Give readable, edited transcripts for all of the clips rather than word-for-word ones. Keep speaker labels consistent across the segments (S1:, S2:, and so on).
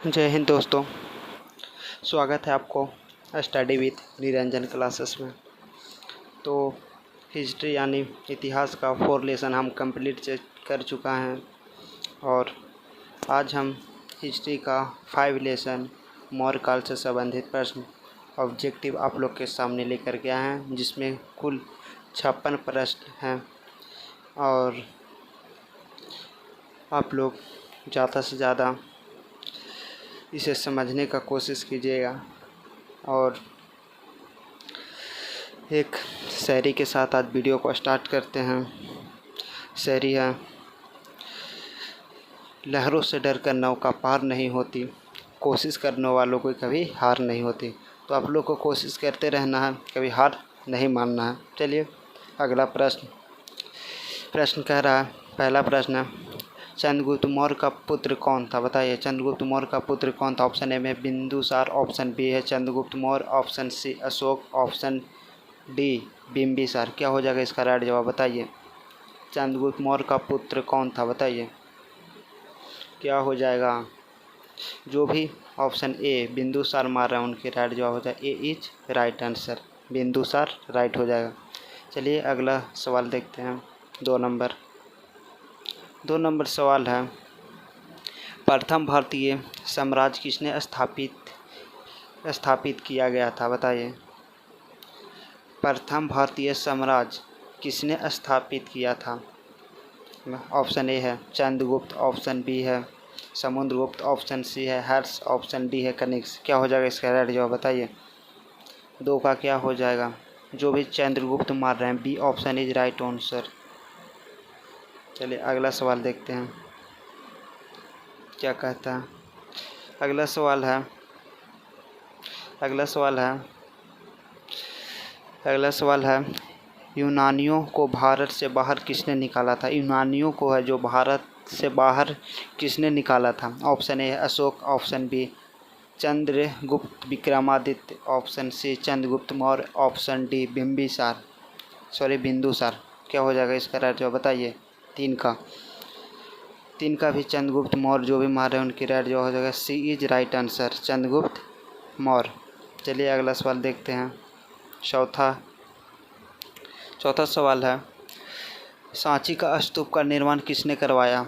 S1: जय हिंद दोस्तों, स्वागत है आपको स्टडी विद निरंजन क्लासेस में। तो हिस्ट्री यानी इतिहास का 4 लेसन हम कंप्लीट कर चुका हैं और आज हम हिस्ट्री का 5 लेसन मौर्य काल से संबंधित प्रश्न ऑब्जेक्टिव आप लोग के सामने लेकर के आए हैं, जिसमें कुल 56 प्रश्न हैं और आप लोग ज़्यादा से ज़्यादा इसे समझने का कोशिश कीजिएगा। और एक शायरी के साथ आज वीडियो को स्टार्ट करते हैं। शायरी है, लहरों से डर कर नौका पार नहीं होती, कोशिश करने वालों को कभी हार नहीं होती। तो आप लोग को कोशिश करते रहना है, कभी हार नहीं मानना है। चलिए अगला प्रश्न कह रहा है, पहला प्रश्न है, चंद्रगुप्त मौर्य का पुत्र कौन था? बताइए, चंद्रगुप्त मौर्य का पुत्र कौन था? ऑप्शन ए में बिंदुसार, ऑप्शन बी है Chandragupta Maurya, option C Ashok, option D Bimbisar. क्या हो जाएगा इसका राइट जवाब? बताइए, चंद्रगुप्त मौर्य का पुत्र कौन था? बताइए क्या हो जाएगा। जो भी ऑप्शन ए बिंदुसार मार रहे हैं उनके राइट जवाब हो जाएगा A is right answer, Bindusar right हो जाएगा। चलिए अगला सवाल देखते हैं। 2 नंबर सवाल है, प्रथम भारतीय साम्राज्य किसने स्थापित किया गया था? बताइए, प्रथम भारतीय साम्राज्य किसने स्थापित किया था? ऑप्शन ए है चंद्रगुप्त, ऑप्शन बी है समुद्रगुप्त, ऑप्शन सी है हर्ष, ऑप्शन डी है कनिष्क। क्या हो जाएगा इसका राइट जवाब? बताइए 2 का क्या हो जाएगा। जो भी चंद्रगुप्त मार रहे हैं B option is right answer. चलिए अगला सवाल देखते हैं क्या कहता है। अगला सवाल है, यूनानियों को भारत से बाहर किसने निकाला था? यूनानियों को है जो भारत से बाहर किसने निकाला था? Option A Ashok, option B Chandragupta Vikramaditya, option C Chandragupta Maurya, option D Bindusar. क्या हो जाएगा इसका राइट जवाब? बताइए 3 का भी चंद्रगुप्त मौर्य जो भी मार रहे हैं उनकी राइट जवाब हो जाएगा C is right answer, Chandragupta Maurya. चलिए अगला सवाल देखते हैं। चौथा सवाल है, सांची का स्तूप का निर्माण किसने करवाया?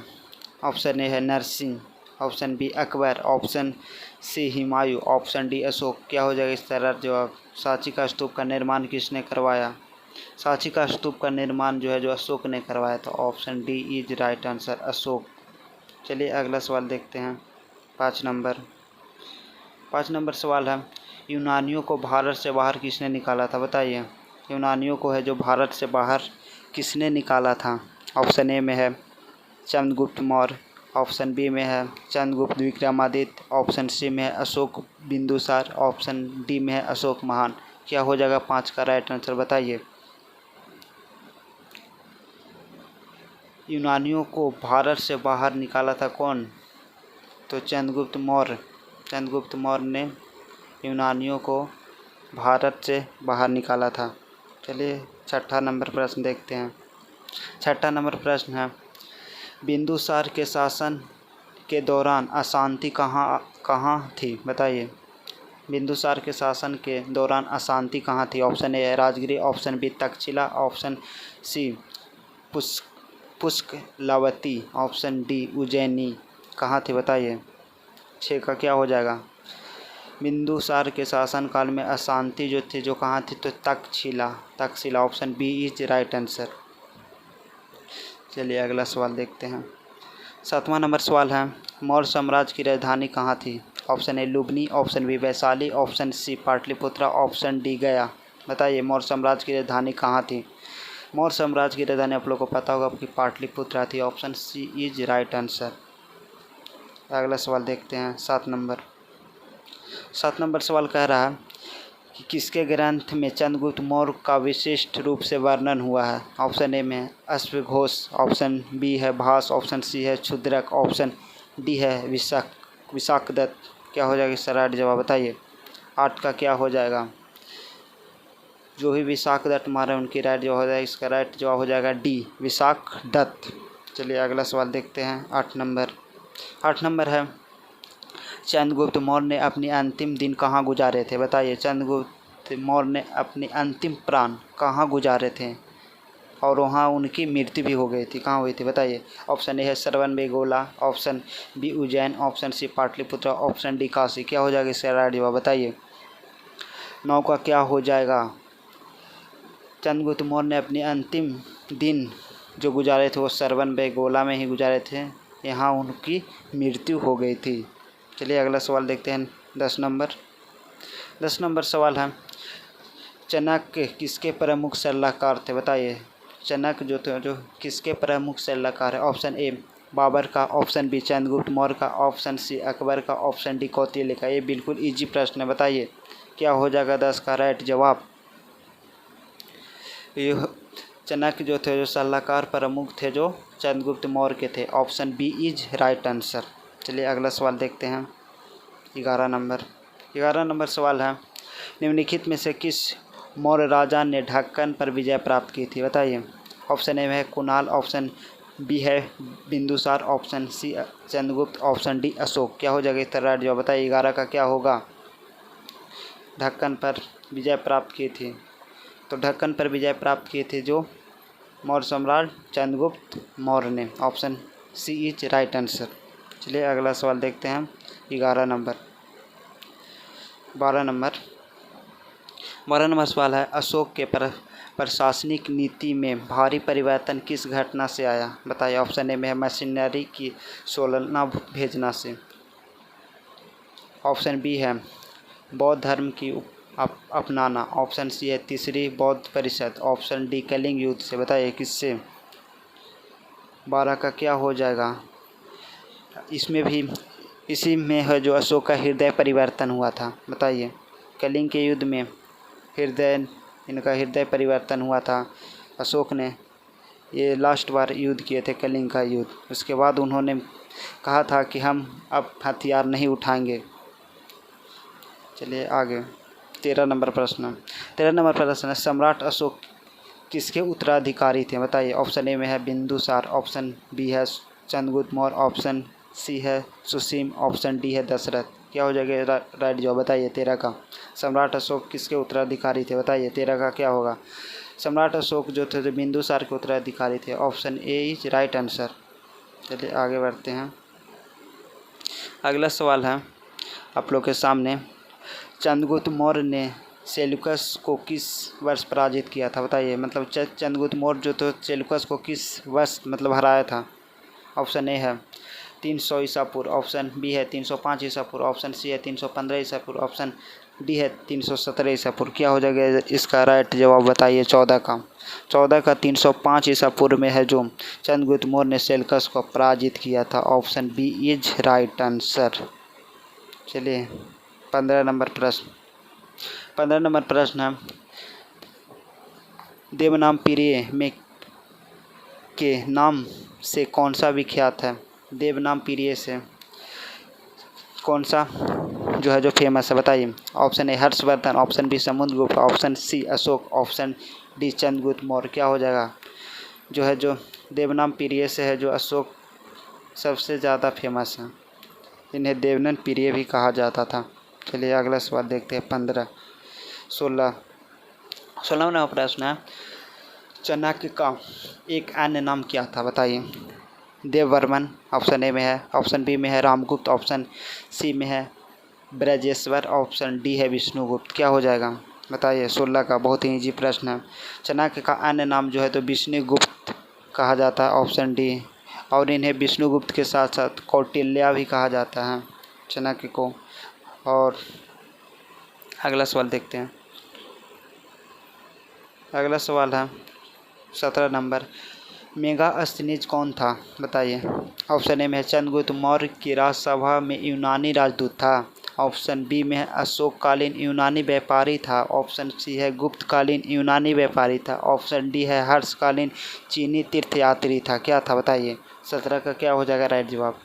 S1: ऑप्शन ए है Narasimha, option B Akbar, option C Humayun, option D Ashok. क्या हो जाएगा इसका राइट जवाब? सांची का स्तूप का निर्माण किसने करवाया? सांची का स्तूप का निर्माण जो अशोक ने करवाया था। Option D is right answer, Ashok. चलिए अगला सवाल देखते हैं। 5 नंबर सवाल है, यूनानियों को भारत से बाहर किसने निकाला था? बताइए, यूनानियों को है जो भारत से बाहर किसने निकाला था? ऑप्शन ए में है चंद्रगुप्त मौर्य, ऑप्शन बी में है चंद्रगुप्त विक्रमादित्य, ऑप्शन सी में है अशोक बिंदुसार, ऑप्शन डी में है अशोक महान। क्या हो जाएगा 5 का राइट आंसर? बताइए, यूनानियों को भारत से बाहर निकाला था कौन? तो चंद्रगुप्त मौर्य ने यूनानियों को भारत से बाहर निकाला था। चलिए 6ठा नंबर प्रश्न देखते हैं। 6ठा नंबर प्रश्न है, बिंदुसार के शासन के दौरान अशांति कहाँ थी? बताइए, बिंदुसार के शासन के दौरान अशांति कहाँ थी? ऑप्शन ए है Rajgiri, option B Takshashila, option C Pushkalavati, option D Ujjaini. कहाँ थे? बताइए 6 का क्या हो जाएगा। बिंदुसार के शासनकाल में अशांति जो थी जो कहाँ थी? तो Takshashila, option B is right answer. चलिए अगला सवाल देखते हैं। 7वां नंबर सवाल है, मौर्य साम्राज्य की राजधानी कहाँ थी? Option A Lumbini, option B Vaishali, option C Pataliputra, option D Gaya. बताइए मौर्य साम्राज्य की राजधानी कहाँ थी? मौर्य साम्राज्य की राजधानी आप लोग को पता होगा कि पाटलिपुत्रा थी। Option C is right answer. अगला सवाल देखते हैं। 7 नंबर सवाल कह रहा है कि किसके ग्रंथ में चंद्रगुप्त मौर्य का विशिष्ट रूप से वर्णन हुआ है? ऑप्शन ए में अश्वघोष, ऑप्शन बी है भास, ऑप्शन सी है क्षुद्रक, ऑप्शन डी है विशाखदत्त। क्या हो जाएगा इसका राइट जवाब? बताइए 8 का क्या हो जाएगा। जो भी विशाखदत्त मारे उनकी राइट जवाब हो जाएगा, इसका राइट जवाब हो जाएगा डी विशाखदत्त। चलिए अगला सवाल देखते हैं। 8 नंबर है, चंद्रगुप्त मौर्य ने अपनी अंतिम दिन कहाँ गुजारे थे? बताइए, चंद्रगुप्त मौर्य ने अपनी अंतिम प्राण कहाँ गुजारे थे और वहाँ उनकी मृत्यु भी हो गई थी? कहाँ हुई थी बताइए? ऑप्शन ए है Shravanabelagola, option B Ujjain, option C Pataliputra, option D Kashi. क्या हो जाएगा इसका राइट जवाब? बताइए 9 का क्या हो जाएगा? चंद्रगुप्त मौर्य ने अपने अंतिम दिन जो गुजारे थे वो श्रवणबेगोला में ही गुजारे थे, यहाँ उनकी मृत्यु हो गई थी। चलिए अगला सवाल देखते हैं। 10 नंबर सवाल है, चाणक्य किसके प्रमुख सलाहकार थे? बताइए, चाणक्य जो थे जो किसके प्रमुख सलाहकार है? ऑप्शन ए बाबर का, ऑप्शन बी चंद्रगुप्त मौर्य का, ऑप्शन सी अकबर का, ऑप्शन डी कौटिल्य का। ये बिल्कुल इजी प्रश्न है, बताइए क्या हो जाएगा 10 का राइट जवाब? ये चाणक्य जो थे जो सलाहकार प्रमुख थे जो चंद्रगुप्त मौर्य के थे। Option B is right answer. चलिए अगला सवाल देखते हैं। 11 नंबर सवाल है, निम्नलिखित में से किस मौर्य राजा ने ढक्कन पर विजय प्राप्त की थी? बताइए। ऑप्शन ए है कुणाल, ऑप्शन बी है Bindusar, option C Chandragupta, option D Ashok. क्या हो जाएगा इसका राइट जवाब? बताइए 11 का क्या होगा? ढक्कन पर विजय प्राप्त की थी, तो ढक्कन पर विजय प्राप्त किए थे जो मौर्य सम्राट चंद्रगुप्त मौर्य ने। Option C is right answer. चलिए अगला सवाल देखते हैं। 12 नंबर सवाल है, अशोक के प्रशासनिक नीति में भारी परिवर्तन किस घटना से आया? बताइए। ऑप्शन ए में है मशीनरी की सोलना भेजना से, ऑप्शन बी है बौद्ध धर्म की अपनाना, ऑप्शन सी है तीसरी बौद्ध परिषद, ऑप्शन डी कलिंग युद्ध से। बताइए किससे? 12 का क्या हो जाएगा? इसमें भी इसी में है जो अशोक का हृदय परिवर्तन हुआ था। बताइए, कलिंग के युद्ध में इनका हृदय परिवर्तन हुआ था। अशोक ने ये लास्ट बार युद्ध किए थे, कलिंग का युद्ध। उसके बाद उन्होंने कहा था कि हम अब हथियार नहीं उठाएंगे। चलिए आगे 13 नंबर प्रश्न है, सम्राट अशोक किसके उत्तराधिकारी थे? बताइए। ऑप्शन ए में है बिंदुसार, ऑप्शन बी है चंद्रगुप्त मौर्य, ऑप्शन सी है सुसीम, ऑप्शन डी है दशरथ। क्या हो जाएगा राइट जवाब? बताइए 13 का। सम्राट अशोक किसके उत्तराधिकारी थे? बताइए 13 का क्या होगा? सम्राट अशोक जो थे जो बिंदुसार के उत्तराधिकारी थे। Option A is right answer. चलिए आगे बढ़ते हैं। अगला सवाल है आप लोग के सामने, चंद्रगुप्त मौर्य ने सेल्यूकस को किस वर्ष पराजित किया था? बताइए। मतलब चंद्रगुप्त मौर्य जो तो सेल्यूकस को किस वर्ष मतलब हराया था? ऑप्शन ए है 300 ईसा पूर्व, ऑप्शन बी है 305 ईसा पूर्व, ऑप्शन सी है 315 ईसा पूर्व, ऑप्शन डी है 317 ईसा पूर्व। क्या हो जाएगा इसका राइट जवाब? बताइए 14 का। 14 का 305 ईसा पूर्व में है जो चंद्रगुप्त मौर्य ने सेल्यूकस को पराजित किया था। Option B is right answer. चलिए 15 नंबर प्रश्न है, देवनामपीरिय में के नाम से कौन सा विख्यात है? देवनामपीरिय से कौन सा जो है जो फेमस है? बताइए। Option A Harshavardhana, option B Samudragupta, option C Ashok, option D Chandragupta Maurya. क्या हो जाएगा? जो है जो देवनामपीरिय से है जो अशोक सबसे ज़्यादा फेमस है, इन्हें देवनामपीरिय भी कहा जाता था। चलिए अगला सवाल देखते हैं। 16 नंबर प्रश्न है, चाणक्य का एक अन्य नाम क्या था? बताइए। देववर्मन ऑप्शन ए में है, ऑप्शन बी में है रामगुप्त, ऑप्शन सी में है ब्रजेश्वर, ऑप्शन डी है विष्णुगुप्त। क्या हो जाएगा? बताइए। 16 का बहुत ही इजी प्रश्न है। चाणक्य का अन्य नाम जो है तो विष्णुगुप्त कहा जाता है, ऑप्शन डी। और इन्हें विष्णुगुप्त के साथ साथ कौटिल्य भी कहा जाता है चाणक्य को। और अगला सवाल देखते हैं। अगला सवाल है 17 नंबर, मेगास्थनीज कौन था? बताइए। ऑप्शन ए में है चंद्रगुप्त मौर्य की राजसभा में यूनानी राजदूत था, ऑप्शन बी में है अशोककालीन यूनानी व्यापारी था, ऑप्शन सी है गुप्तकालीन यूनानी व्यापारी था, ऑप्शन डी है हर्षकालीन चीनी तीर्थयात्री था। क्या था? बताइए। 17 का क्या हो जाएगा राइट जवाब?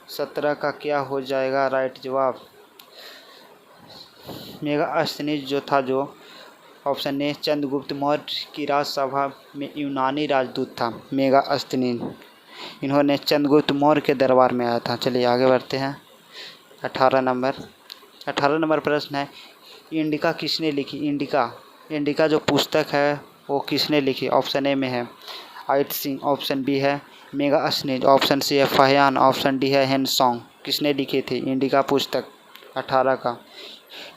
S1: 17 का क्या हो जाएगा राइट जवाब? मेगास्थनीज जो था जो ऑप्शन ए चंद्रगुप्त मौर्य की राजसभा में यूनानी राजदूत था मेगास्थनीज। इन्होंने चंद्रगुप्त मौर्य के दरबार में आया था। चलिए आगे बढ़ते हैं। 18 नंबर प्रश्न है, इंडिका किसने लिखी? इंडिका जो पुस्तक है वो किसने लिखी? ऑप्शन ए में है अयत सिंह, ऑप्शन बी है मेगास्थनीज, ऑप्शन सी है फाहियान, ऑप्शन डी है हेनसोंग। किसने लिखी थी इंडिका पुस्तक? 18 का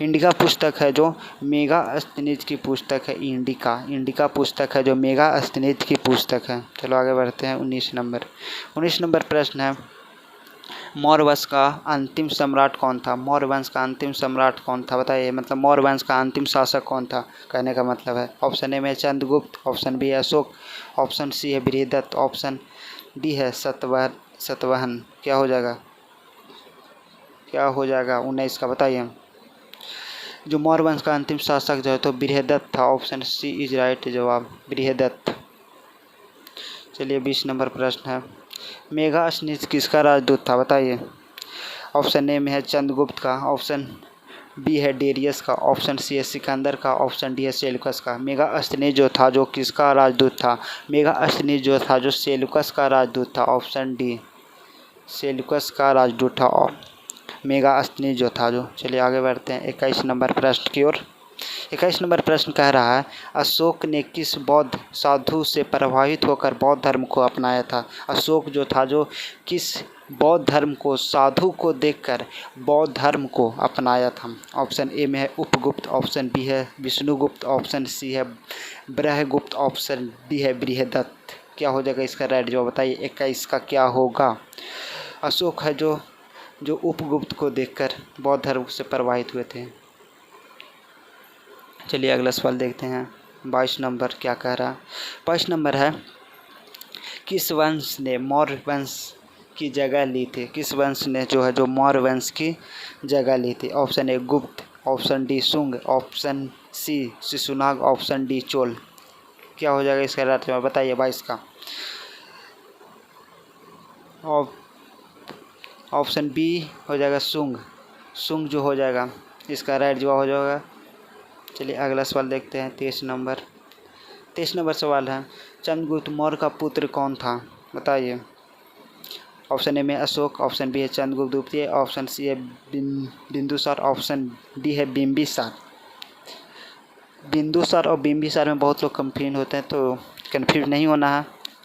S1: इंडिका पुस्तक है जो मेगास्थनीज की पुस्तक है। इंडिका पुस्तक है जो मेगास्थनीज की पुस्तक है। चलो आगे बढ़ते हैं। 19 नंबर प्रश्न है, मौर्य वंश का अंतिम सम्राट कौन था? मौर्य वंश का अंतिम सम्राट कौन था बताइए, मतलब मौर्य वंश का अंतिम शासक कौन था कहने का मतलब है। ऑप्शन ए में चंद्रगुप्त, ऑप्शन बी है अशोक, ऑप्शन सी है बृहदत्त, ऑप्शन डी है सतवाहन। क्या हो जाएगा 19 का बताइए। जो मौर्य वंश का अंतिम शासक जो है तो बृहदत्त था। ऑप्शन सी इज राइट जवाब, बृहदत्त। चलिए 20 नंबर प्रश्न है, मेगास्थनीज किसका राजदूत था बताइए। ऑप्शन ए में है चंद्रगुप्त का, ऑप्शन बी है डेरियस का, ऑप्शन सी है सिकंदर का, ऑप्शन डी है सेल्यूकस का। मेगास्थनीज जो था जो किसका राजदूत था? मेगास्थनीज जो था जो सेल्यूकस का राजदूत था। ऑप्शन डी सेल्यूकस का राजदूत था और मेगास्थनीज जो था जो। चलिए आगे बढ़ते हैं 21 नंबर प्रश्न की ओर। 21 नंबर प्रश्न कह रहा है, अशोक ने किस बौद्ध साधु से प्रभावित होकर बौद्ध धर्म को अपनाया था? अशोक जो था जो किस बौद्ध धर्म को, साधु को देखकर बौद्ध धर्म को अपनाया था? ऑप्शन ए में है उपगुप्त, ऑप्शन बी है विष्णुगुप्त, ऑप्शन सी है ब्रह्मगुप्त, ऑप्शन डी है बृहदत्त। क्या हो जाएगा इसका राइट जवाब बताइए। 21 का क्या होगा? अशोक है जो उपगुप्त को देखकर बौद्ध धर्म से प्रभावित हुए थे। चलिए अगला सवाल देखते हैं। 22 नंबर क्या कह रहा है? 22 नंबर है, किस वंश ने मौर्य वंश की जगह ली थी? किस वंश ने जो मौर्य वंश की जगह ली थी? Option A Gupta, option D Shunga, option C Shishunaga, option D Chola. क्या हो जाएगा इसका राइट जवाब बताइए 22 का। ऑप्शन बी हो जाएगा शुंग जो हो जाएगा इसका राइट जवाब हो जाएगा। चलिए अगला सवाल देखते हैं। 23 नंबर सवाल है, चंद्रगुप्त मौर्य का पुत्र कौन था बताइए। ऑप्शन ए में अशोक, ऑप्शन बी है चंद्रगुप्त द्वितीय, ऑप्शन सी है बिंदुसार, ऑप्शन डी है बिंबिसार। बिंदुसार और बिंबिसार में बहुत लोग कंफ्यूज होते हैं तो कंफ्यूज नहीं होना है।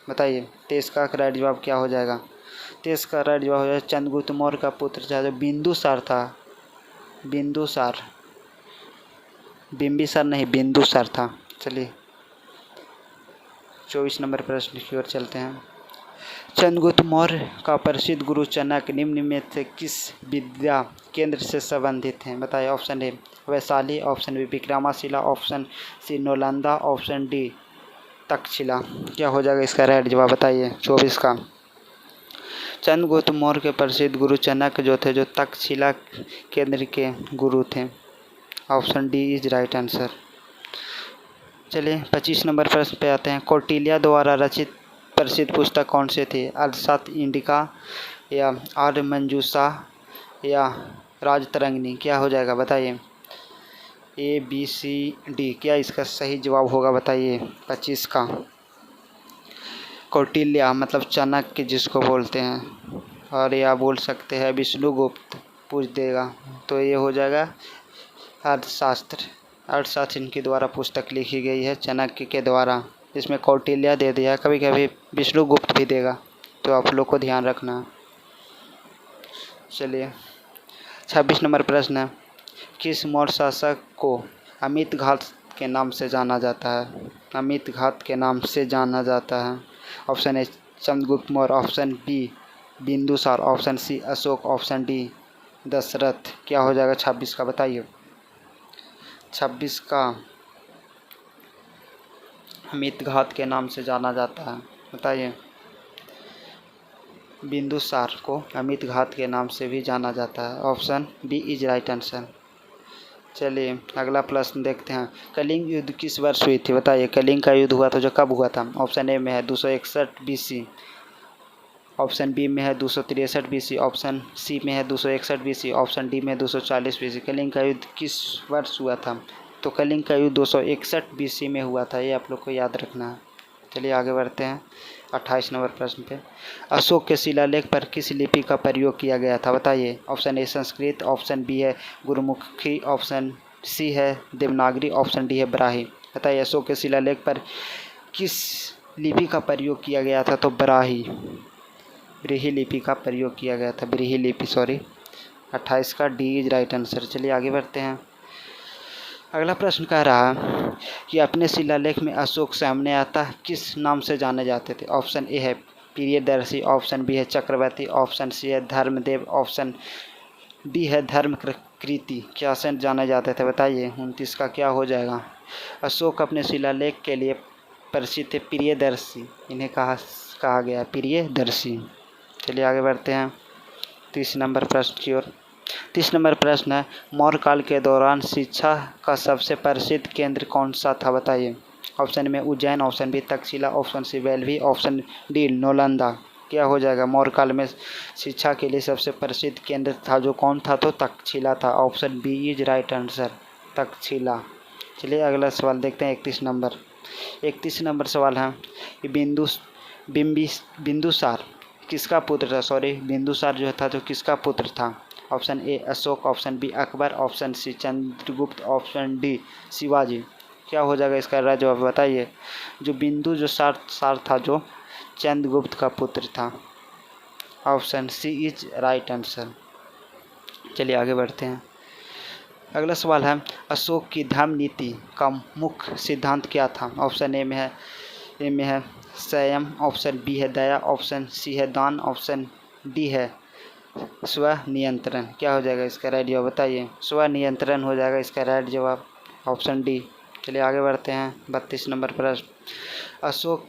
S1: बताइए 23 का राइट जवाब क्या हो जाएगा? 23 का राइट जवाब हो जाएगा चंद्रगुप्त मौर्य का पुत्र जो बिंदुसार था। बिंबिसार नहीं, बिंदुसार था। चलिए 24 नंबर प्रश्न की ओर चलते हैं। चंद्रगुप्त मौर्य का प्रसिद्ध गुरु चाणक्य निम्न में से किस विद्या केंद्र से संबंधित हैं बताइए। Option A Vaishali, option B Vikramashila, option C Nalanda, option D Takshashila. क्या हो जाएगा इसका राइट जवाब बताइए 24 का। चंद्रगुप्त मौर्य के प्रसिद्ध गुरु चाणक्य जो तक्षशिला केंद्र के गुरु थे। Option D is right answer. चलिए 25 नंबर प्रश्न पे आते हैं। कौटिल्य द्वारा रचित प्रसिद्ध पुस्तक कौन से थी? अर्थशास्त्र इंडिका या आर्यमंजूषा या राजतरंगिणी। क्या हो जाएगा बताइए। A B C D. क्या इसका सही जवाब होगा बताइए 25 का। कौटिल्य मतलब चाणक्य जिसको बोलते हैं, और या बोल सकते हैं विष्णुगुप्त पूछ देगा तो ये हो जाएगा अर्थशास्त्र इनके द्वारा पुस्तक लिखी गई है चाणक्य के द्वारा। इसमें कौटिल्य दे दिया, कभी कभी विष्णुगुप्त भी देगा तो आप लोग को ध्यान रखना। चलिए 26 नंबर प्रश्न है, किस मौर्य शासक को अमित घात के नाम से जाना जाता है? अमित घात के नाम से जाना जाता है। Option A Chandragupta Maurya, option B Bindusar, option C Ashok, option D Dasharatha. क्या हो जाएगा 26 का बताइए। 26 का अमित घात के नाम से जाना जाता है बताइए। बिंदुसार को अमित घात के नाम से भी जाना जाता है। Option B is right answer. चलिए अगला प्रश्न देखते हैं। कलिंग युद्ध किस वर्ष हुई थी बताइए। कलिंग का युद्ध हुआ था जो कब हुआ था? ऑप्शन ए में है 261 BC, ऑप्शन बी में है 263 BC, ऑप्शन सी में है 261 BC, ऑप्शन डी में 240 BC। कलिंग का युद्ध किस वर्ष हुआ था? तो कलिंग का युद्ध 261 BC में हुआ था, ये आप लोग को याद रखना है। चलिए आगे बढ़ते हैं। 28 नंबर प्रश्न पे, अशोक के शिलालेख पर किस लिपि का प्रयोग किया गया था बताइए। Option A Sanskrit, option B है गुरुमुखी, ऑप्शन सी है देवनागरी, ऑप्शन डी है ब्राही। बताइए अशोक के शिलालेख पर किस लिपि का प्रयोग किया गया था, तो ब्रीही लिपि का प्रयोग किया गया था, ब्रीही लिपि, सॉरी। 28 का डी इज राइट आंसर। चलिए आगे बढ़ते हैं। अगला प्रश्न कह रहा है कि अपने शिलालेख में अशोक सामने आता किस नाम से जाने जाते थे। ऑप्शन ए है प्रियदर्शी, ऑप्शन बी है चक्रवर्ती, ऑप्शन सी है धर्मदेव, ऑप्शन डी है धर्मकृति। क्या से जाने जाते थे बताइए। 29 का क्या हो जाएगा। अशोक अपने शिलालेख के लिए प्रसिद्ध थे प्रियदर्शी, इन्हें कहा गया प्रियदर्शी। चलिए आगे बढ़ते हैं 30 नंबर प्रश्न की ओर। 30 नंबर प्रश्न है, मौर्य काल के दौरान शिक्षा का सबसे प्रसिद्ध केंद्र कौन सा था बताइए। ऑप्शन में Ujjain, option B Takshashila, option C Valabhi, option D Nalanda. क्या हो जाएगा। मौर्य काल में शिक्षा के लिए सबसे प्रसिद्ध केंद्र था जो कौन था, तो तक्षशिला था। Option B is right answer, Takshashila. चलिए अगला सवाल देखते हैं 31 नंबर। 31 नंबर सवाल है कि बिंदुसार किसका पुत्र था, सॉरी बिंदुसार जो था जो किसका पुत्र था। Option A Ashok, option B Akbar, option C Chandragupta, option D Shivaji. क्या हो जाएगा इसका राइट जवाब बताइए। जो सार था जो चंद्रगुप्त का पुत्र था। Option C is right answer. चलिए आगे बढ़ते हैं। अगला सवाल है, अशोक की धर्म नीति का मुख्य सिद्धांत क्या था। ऑप्शन ए में है संयम, ऑप्शन बी है दया, ऑप्शन सी है दान, ऑप्शन डी है स्वनियंत्रण। क्या हो जाएगा इसका राइट जवाब बताइए। स्वनियंत्रण हो जाएगा इसका राइट जवाब, ऑप्शन डी। चलिए आगे बढ़ते हैं 32 नंबर प्रश्न। अशोक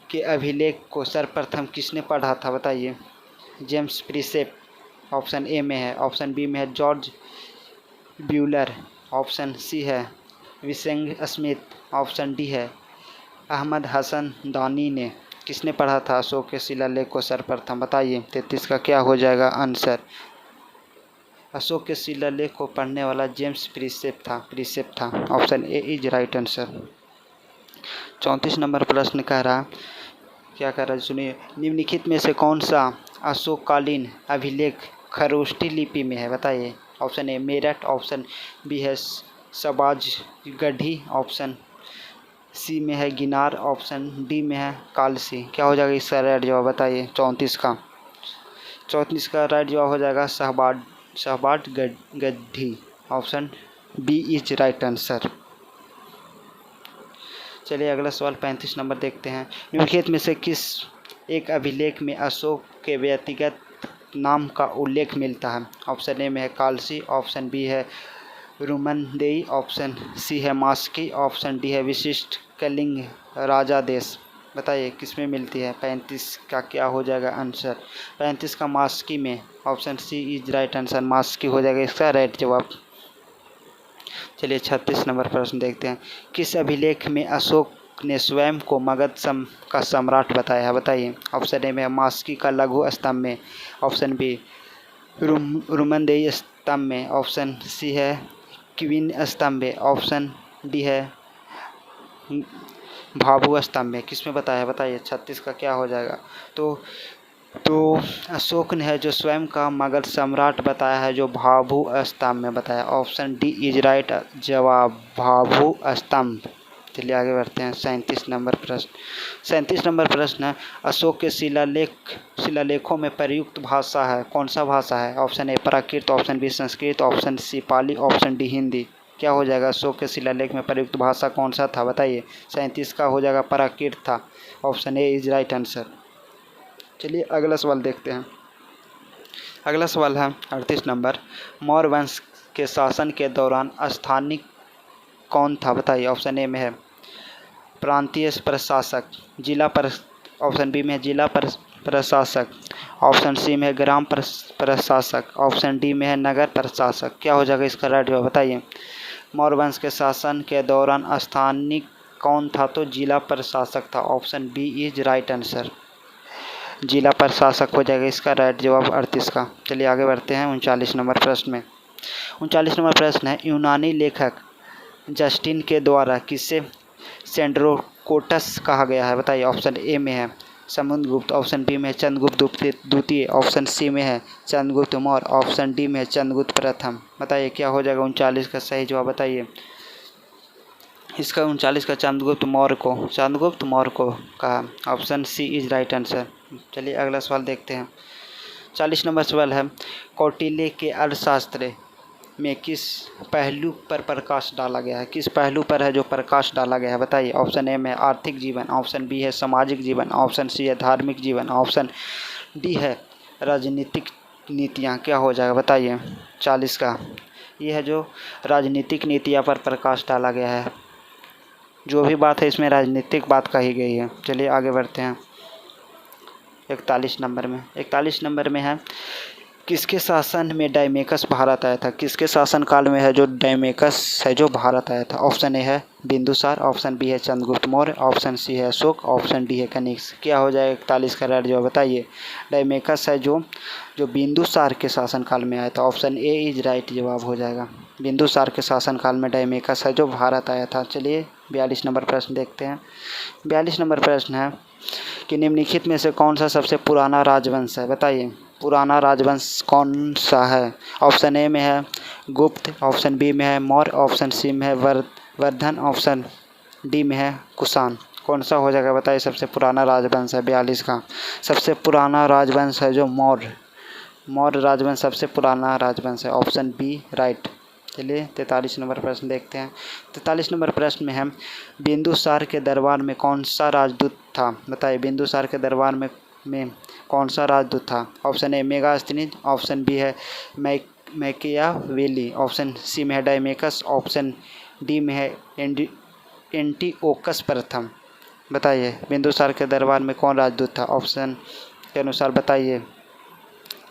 S1: के अभिलेख को सर्वप्रथम किसने पढ़ा था बताइए। जेम्स प्रिसेप ऑप्शन ए में है, ऑप्शन बी में है जॉर्ज ब्यूलर, ऑप्शन सी है विसेंग स्मिथ, ऑप्शन डी है अहमद हसन दानी ने। किसने पढ़ा था अशोक के शिलालेख को सर्वप्रथम बताइए। 33 का क्या हो जाएगा आंसर। अशोक के शिलालेख को पढ़ने वाला जेम्स प्रिसेप था। Option A is right answer. 34 number प्रश्न कह रहा क्या कह रहा है सुनिए। निम्नलिखित में से कौन सा अशोककालीन अभिलेख खरोष्ठी लिपि में है बताइए। Option A Meerut, option B है सबाजगढ़ी, ऑप्शन सी में है गिनार, ऑप्शन डी में है कालसी। क्या हो जाएगा इसका राइट जवाब बताइए। 34 का राइट जवाब हो जाएगा Shahbazgarhi, option B is right answer. चलिए अगला सवाल 35 नंबर देखते हैं। निम्नलिखित में से किस एक अभिलेख में अशोक के व्यक्तिगत नाम का उल्लेख मिलता है। ऑप्शन ए में है कालसी, ऑप्शन बी है रुमनदेई, ऑप्शन सी है मास्की, ऑप्शन डी है विशिष्ट कलिंग राजादेश। बताइए किस में मिलती है। 35 का क्या हो जाएगा आंसर। 35 का मास्की में, option C is right answer, Maski हो जाएगा इसका राइट जवाब। चलिए 36 नंबर प्रश्न देखते हैं। किस अभिलेख में अशोक ने स्वयं को मगध का सम्राट बताया है बताइए। ऑप्शन ए में मास्की का लघु स्तंभ में, ऑप्शन बी रुमनदेई स्तंभ में, ऑप्शन सी है क्वीन स्तंभ में, ऑप्शन डी है भाभु स्तंभ में। किस में बताया बताइए। 36 का क्या हो जाएगा। तो अशोक ने है जो स्वयं का मगध सम्राट बताया है जो भाभु स्तंभ में बताया। ऑप्शन डी इज राइट जवाब, भाभु स्तंभ। चलिए आगे बढ़ते हैं 37 नंबर प्रश्न। 37 नंबर प्रश्न है, अशोक के शिलालेखों में प्रयुक्त भाषा है कौन सा भाषा है। Option A Prakrit, option B Sanskrit, option C Pali, option D Hindi. क्या हो जाएगा। अशोक के शिलालेख में प्रयुक्त भाषा कौन सा था बताइए। 37 का हो जाएगा प्राकृत था, option A is right answer. चलिए अगला सवाल देखते हैं। अगला सवाल है 38 नंबर। मौर्य वंश के शासन के दौरान स्थानीय कौन था बताइए। ऑप्शन ए में है प्रांतीय प्रशासक, ऑप्शन बी में है जिला प्रशासक, ऑप्शन सी में है ग्राम प्रशासक, ऑप्शन डी में है नगर प्रशासक। क्या हो जाएगा इसका राइट जवाब बताइए। मौर्य वंश के शासन के दौरान स्थानीय कौन था, तो जिला प्रशासक था। Option B is right answer, जिला प्रशासक हो जाएगा इसका राइट जवाब 38 का। चलिए आगे बढ़ते हैं 39 नंबर प्रश्न में। 39 नंबर प्रश्न है, यूनानी लेखक जस्टिन के द्वारा किसे सेंड्रोकोटस कहा गया है? बताइए। ऑप्शन ए में है समुद्रगुप्त, ऑप्शन बी में है चंद्रगुप्त द्वितीय, ऑप्शन सी में है चंद्रगुप्त मौर्य, ऑप्शन डी में है चंद्रगुप्त प्रथम। बताइए क्या हो जाएगा 39 का सही जवाब? बताइए। इसका 39 का चंद्रगुप्त मौर्य को कहा। Option C is right answer. चलिए अगला सवाल देखते हैं। 40 नंबर सवाल है, कौटिल्य के अर्थशास्त्र में किस पहलू पर प्रकाश डाला गया है? किस पहलू पर है जो प्रकाश डाला गया है? बताइए। ऑप्शन ए में आर्थिक जीवन, ऑप्शन बी है सामाजिक जीवन, ऑप्शन सी है धार्मिक जीवन, ऑप्शन डी है राजनीतिक नीतियाँ। क्या हो जाएगा? बताइए। 40 का ये है जो राजनीतिक नीतियाँ पर प्रकाश डाला गया है। जो भी बात है इसमें राजनीतिक बात कही गई है। चलिए आगे बढ़ते हैं। 41 नंबर में है, किसके शासन में डायमेकस भारत आया था? किसके शासन काल में है जो डायमेकस है जो भारत आया था? ऑप्शन ए है बिंदुसार, ऑप्शन बी है चंद्रगुप्त मौर्य, ऑप्शन सी है अशोक, ऑप्शन डी है कनिष्क। क्या हो जाएगा 41 का राइट जवाब? बताइए। डायमेकस है जो बिंदुसार के शासन काल में आया था। ऑप्शन ए इज राइट जवाब हो जाएगा। बिंदुसार के शासन काल में डायमेकस है जो भारत आया था। चलिए 42 नंबर प्रश्न देखते हैं। 42 नंबर प्रश्न है कि निम्नलिखित में से कौन सा सबसे पुराना राजवंश है? बताइए। पुराना राजवंश कौन सा है? ऑप्शन ए में है गुप्त, ऑप्शन बी में है मौर्य, ऑप्शन सी में है वर्धन, ऑप्शन डी में है कुषाण। कौन सा हो जाएगा? बताइए। सबसे पुराना राजवंश है 42 का। सबसे पुराना राजवंश है जो मौर्य राजवंश सबसे पुराना राजवंश है। Option B right. चलिए 43 नंबर प्रश्न देखते हैं। 43 नंबर प्रश्न में हम बिंदुसार के दरबार में कौन सा राजदूत था? बताइए। बिंदुसार के दरबार में कौन सा राजदूत था? Option A Megasthenes, option B है मैकियावेली, ऑप्शन सी में है डायमेकस, ऑप्शन डी में है एंटिओकस प्रथम। बताइए। बिंदुसार के दरबार में कौन राजदूत था? ऑप्शन के अनुसार बताइए।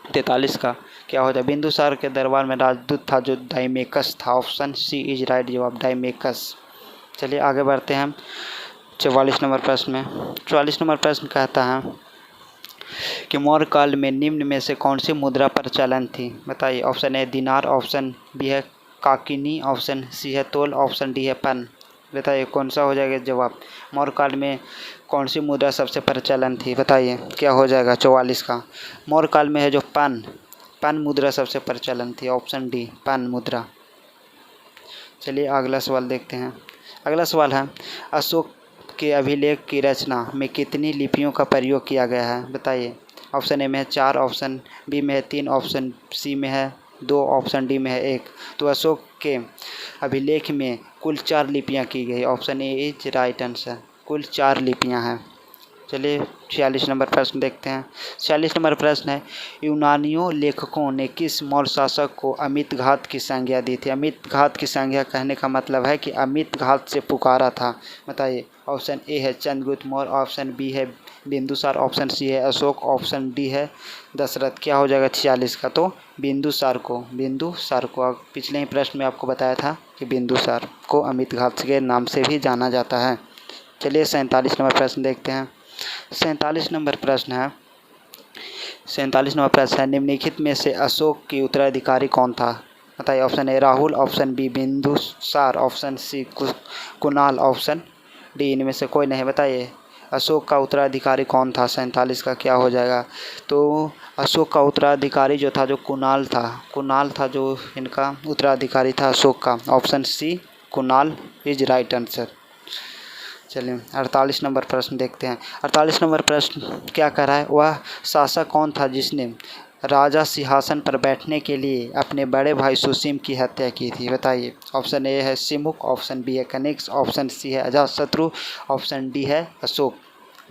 S1: 43 का क्या हो जाए? बिंदुसार के दरबार में राजदूत था जो डायमेकस था। ऑप्शन सी इज राइट जवाब, डायमेकस। चलिए आगे बढ़ते हैं हम 44 नंबर प्रश्न में। 44 नंबर प्रश्न कहता है कि मौर्य काल में निम्न में से कौन सी मुद्रा प्रचलन थी? बताइए। ऑप्शन ए दिनार, ऑप्शन बी है काकिनी, ऑप्शन सी है तोल, ऑप्शन डी है पन। बताइए कौन सा हो जाएगा जवाब? मौर्य काल में कौन सी मुद्रा सबसे प्रचलन थी? बताइए क्या हो जाएगा 44 का? मौर्य काल में है जो पन मुद्रा सबसे प्रचलन थी। ऑप्शन डी पन मुद्रा। चलिए अगला सवाल देखते हैं। अगला सवाल है, अशोक के अभिलेख की रचना में कितनी लिपियों का प्रयोग किया गया है? बताइए। ऑप्शन ए में है 4, ऑप्शन बी में है 3, ऑप्शन सी में है 2, ऑप्शन डी में है 1। तो अशोक के अभिलेख में कुल 4 लिपियाँ की गई। Option A is right answer. कुल 4 लिपियाँ हैं। चलिए 46 नंबर प्रश्न देखते हैं। 46 नंबर प्रश्न है, यूनानियों लेखकों ने किस मौर्य शासक को अमित घात की संज्ञा दी थी? अमित घात की संज्ञा कहने का मतलब है कि अमित घात से पुकारा था। बताइए। ऑप्शन ए है चंद्रगुप्त मौर्य, ऑप्शन बी है बिंदुसार, ऑप्शन सी है अशोक, ऑप्शन डी है दशरथ। क्या हो जाएगा 46 का? तो बिंदुसार को पिछले ही प्रश्न में आपको बताया था कि बिंदुसार को अमित घात के नाम से भी जाना जाता है। चलिए 47 नंबर प्रश्न देखते हैं। 47 नंबर प्रश्न है, निम्नलिखित में से अशोक की उत्तराधिकारी कौन था? बताइए। Option A Rahul, option B Bindusar, option C Kunal, option D इनमें से कोई नहीं। बताइए अशोक का उत्तराधिकारी कौन था? 47 का क्या हो जाएगा? तो अशोक का उत्तराधिकारी जो था जो कुणाल था जो इनका उत्तराधिकारी था अशोक का। Option C Kunal is right answer. चलिए 48 नंबर प्रश्न देखते हैं। 48 नंबर प्रश्न क्या कह रहा है? वह शासक कौन था जिसने राजा सिंहासन पर बैठने के लिए अपने बड़े भाई सुसीम की हत्या की थी? बताइए। ऑप्शन ए है सिमुक, ऑप्शन बी है कनिष्क, ऑप्शन सी है अजातशत्रु, ऑप्शन डी है अशोक।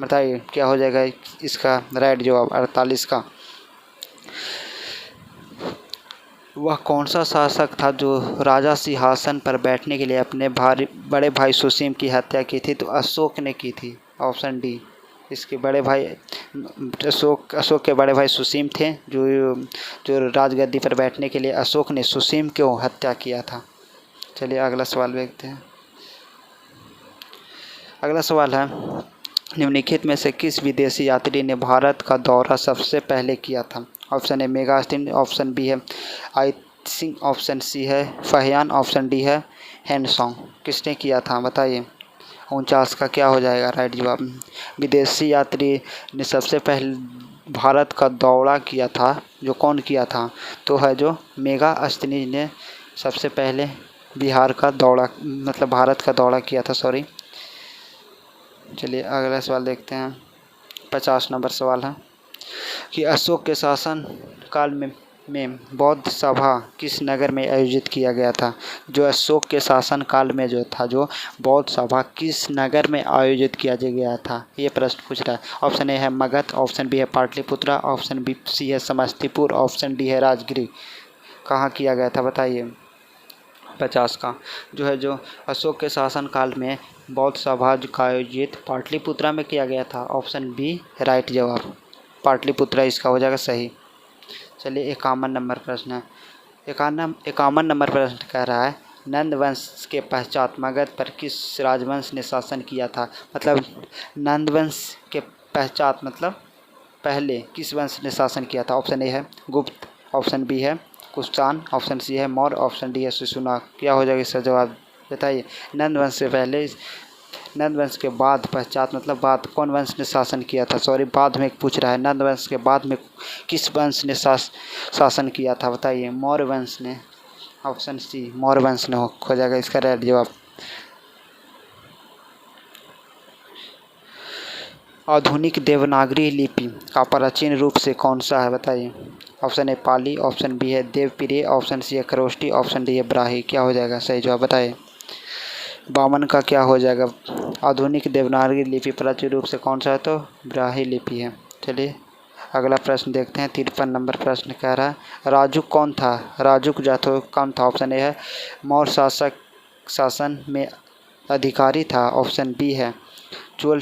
S1: बताइए क्या हो जाएगा इसका राइट जवाब 48 का? वह कौन सा शासक था जो राजा सिंहासन पर बैठने के लिए अपने बड़े भाई सुसीम की हत्या की थी? तो अशोक ने की थी। Option D. इसके बड़े भाई अशोक के बड़े भाई सुसीम थे जो राजगद्दी पर बैठने के लिए अशोक ने सुसीम को हत्या किया था। चलिए अगला सवाल देखते हैं। अगला सवाल है, निम्नलिखित में से किस विदेशी यात्री ने भारत का दौरा सबसे पहले किया था? Option A Megasthenes, option B है आई सिंह, ऑप्शन सी है फहियान, ऑप्शन डी है हैंडसोंग। किसने किया था? बताइए। 49 का क्या हो जाएगा राइट जवाब। विदेशी यात्री ने सबसे पहले भारत का दौरा किया था, जो कौन किया था, तो है जो मेगास्थनीज ने सबसे पहले बिहार का दौरा मतलब भारत का दौरा किया था, सॉरी। चलिए अगला सवाल देखते हैं। 50 नंबर सवाल है कि अशोक के शासन काल में बौद्ध सभा किस नगर में आयोजित किया गया था। जो अशोक के शासन काल में जो था, जो बौद्ध सभा किस नगर में आयोजित किया गया था, ये प्रश्न पूछ रहा है। ऑप्शन ए है मगध, ऑप्शन बी है पाटलिपुत्रा, ऑप्शन बी सी है समस्तीपुर, ऑप्शन डी है राजगिरी। कहाँ किया गया था बताइए। 50 का जो है जो अशोक के शासन काल में बौद्ध सभा का आयोजित पाटलिपुत्रा में किया गया था। ऑप्शन बी राइट जवाब, पाटलिपुत्रा इसका हो जाएगा सही। चलिए 51 नंबर प्रश्न है। 51 नंबर प्रश्न कह रहा है नंद वंश के पश्चात मगध पर किस राजवंश ने शासन किया था। मतलब नंद वंश के पश्चात मतलब पहले किस वंश ने शासन किया था। ऑप्शन ए है गुप्त, ऑप्शन बी है कुषाण, ऑप्शन सी है मौर्य, ऑप्शन डी है शिशुनाग। क्या हो जाएगा इसका जवाब बताइए। नंद वंश से पहले, नंद वंश के बाद, पश्चात मतलब बाद, कौन वंश ने शासन किया था, सॉरी बाद में पूछ रहा है। नंद वंश के बाद में किस वंश ने शासन किया था बताइए। मौर्य वंश ने, ऑप्शन सी मौर्य वंश ने हो जाएगा इसका राइट जवाब। आधुनिक देवनागरी लिपि का प्राचीन रूप से कौन सा है बताइए। Option A Pali, option B है देवप्रिय, ऑप्शन सी है खरोष्टी, ऑप्शन डी है ब्राही। क्या हो जाएगा सही जवाब बताइए। 52 का क्या हो जाएगा। आधुनिक देवनागरी लिपि प्राचीन रूप से कौन सा है, तो ब्राही लिपि है। चलिए अगला प्रश्न देखते हैं। 53 नंबर प्रश्न कह रहा है राजुक कौन था, राजुक जातो कौन था। ऑप्शन ए है मौर्य शासन में अधिकारी था, ऑप्शन बी है चोल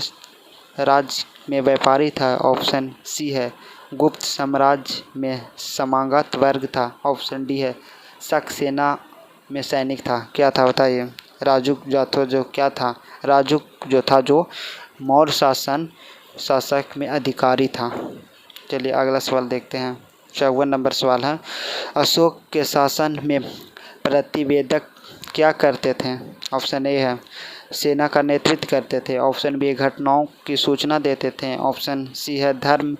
S1: राज्य में व्यापारी था, ऑप्शन सी है गुप्त साम्राज्य में समागत वर्ग था, ऑप्शन डी है शक सेना में सैनिक था। क्या था बताइए। राजुक जातो जो क्या था, राजुक जो था जो मौर्य शासक में अधिकारी था। चलिए अगला सवाल देखते हैं। 54 नंबर सवाल है अशोक के शासन में प्रतिवेदक क्या करते थे। ऑप्शन ए है सेना का नेतृत्व करते थे, ऑप्शन बी घटनाओं की सूचना देते थे, ऑप्शन सी है धर्म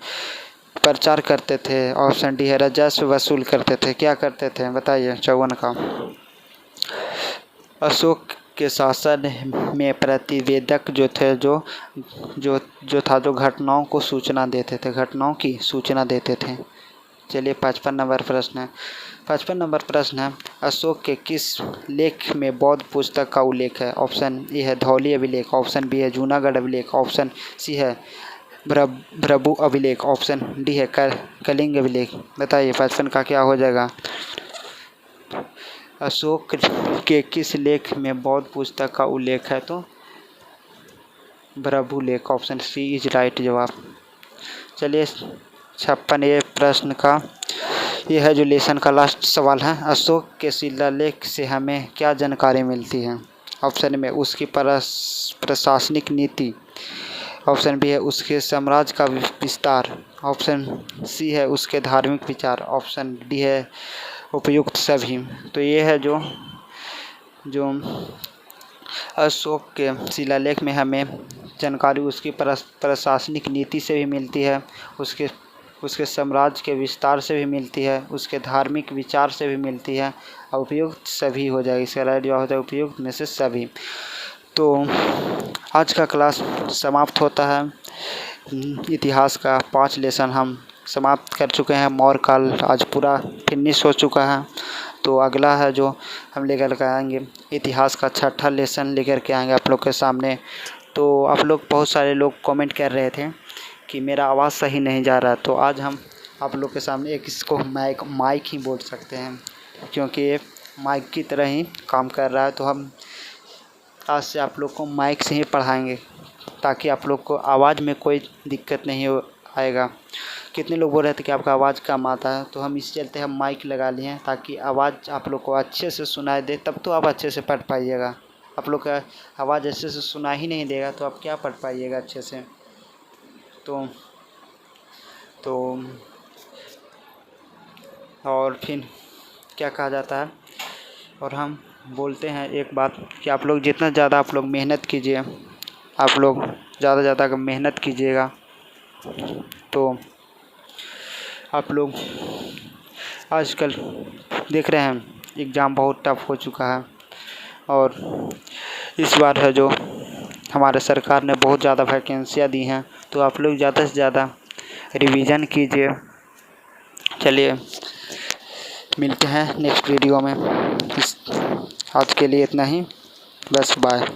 S1: प्रचार करते थे, ऑप्शन डी है राजस्व वसूल करते थे। क्या करते थे बताइए। 54 का अशोक के शासन में प्रतिवेदक जो थे जो था जो घटनाओं को सूचना देते थे, घटनाओं की सूचना देते थे। चलिए 55 नंबर प्रश्न है। 55 नंबर प्रश्न है अशोक के किस लेख में बौद्ध पुस्तक का उल्लेख है। ऑप्शन ए है धौली अभिलेख, ऑप्शन बी है जूनागढ़ अभिलेख, ऑप्शन सी है भ्रभु अभिलेख, ऑप्शन डी है कलिंग अभिलेख। बताइए 55 का क्या हो जाएगा। अशोक के किस लेख में बौद्ध पुस्तक का उल्लेख है, तो भ्रभु लेख, ऑप्शन सी इज राइट जवाब। चलिए 56 ये प्रश्न का ये है जो लेसन का लास्ट सवाल है। अशोक के शिलालेख से हमें क्या जानकारी मिलती है। ऑप्शन में उसकी प्रशासनिक नीति, ऑप्शन बी है उसके साम्राज्य का विस्तार, ऑप्शन सी है उसके धार्मिक विचार, ऑप्शन डी है उपयुक्त सभी। तो ये है जो अशोक के शिलालेख में हमें जानकारी उसकी प्रशासनिक नीति से भी मिलती है, उसके साम्राज्य के विस्तार से भी मिलती है, उसके धार्मिक विचार से भी मिलती है, और उपयुक्त सभी हो जाएगी। इसका राइट जवाब होता है उपयुक्त में से सभी। तो आज का क्लास समाप्त होता है। इतिहास का 5 लेसन हम समाप्त कर चुके हैं। मौर्य काल आज पूरा फिनिश हो चुका है। तो अगला है जो हम लेकर के आएंगे इतिहास का 6ठा लेसन लेकर के आएंगे आप लोग के सामने। तो आप लोग बहुत सारे लोग कमेंट कर रहे थे कि मेरा आवाज़ सही नहीं जा रहा, तो आज हम आप लोग के सामने एक इसको माइक ही बोल सकते हैं, क्योंकि ये माइक की तरह ही काम कर रहा है। तो हम आज से आप लोग को माइक से ही पढ़ाएंगे, ताकि आप लोग को आवाज़ में कोई दिक्कत नहीं आएगा। कितने लोग बोल रहे थे कि आपका आवाज़ कम आता है, तो हम इस चलते हम माइक लगा लिए हैं, ताकि आवाज़ आप लोग को अच्छे से सुनाई दे, तब तो आप अच्छे से पढ़ पाइएगा। आप लोग का आवाज़ अच्छे से सुना ही नहीं देगा तो आप क्या पढ़ पाइएगा अच्छे से। तो और फिर क्या कहा जाता है, और हम बोलते हैं एक बात कि आप लोग जितना ज़्यादा आप लोग मेहनत कीजिए आप लोग ज़्यादा से ज़्यादा मेहनत कीजिएगा तो आप लोग आजकल देख रहे हैं एग्ज़ाम बहुत टफ हो चुका है और इस बार है जो हमारे सरकार ने बहुत ज़्यादा वैकेंसियाँ दी हैं, तो आप लोग ज़्यादा से ज़्यादा रिवीजन कीजिए। चलिए मिलते हैं नेक्स्ट वीडियो में। आज के लिए इतना ही, बस बाय।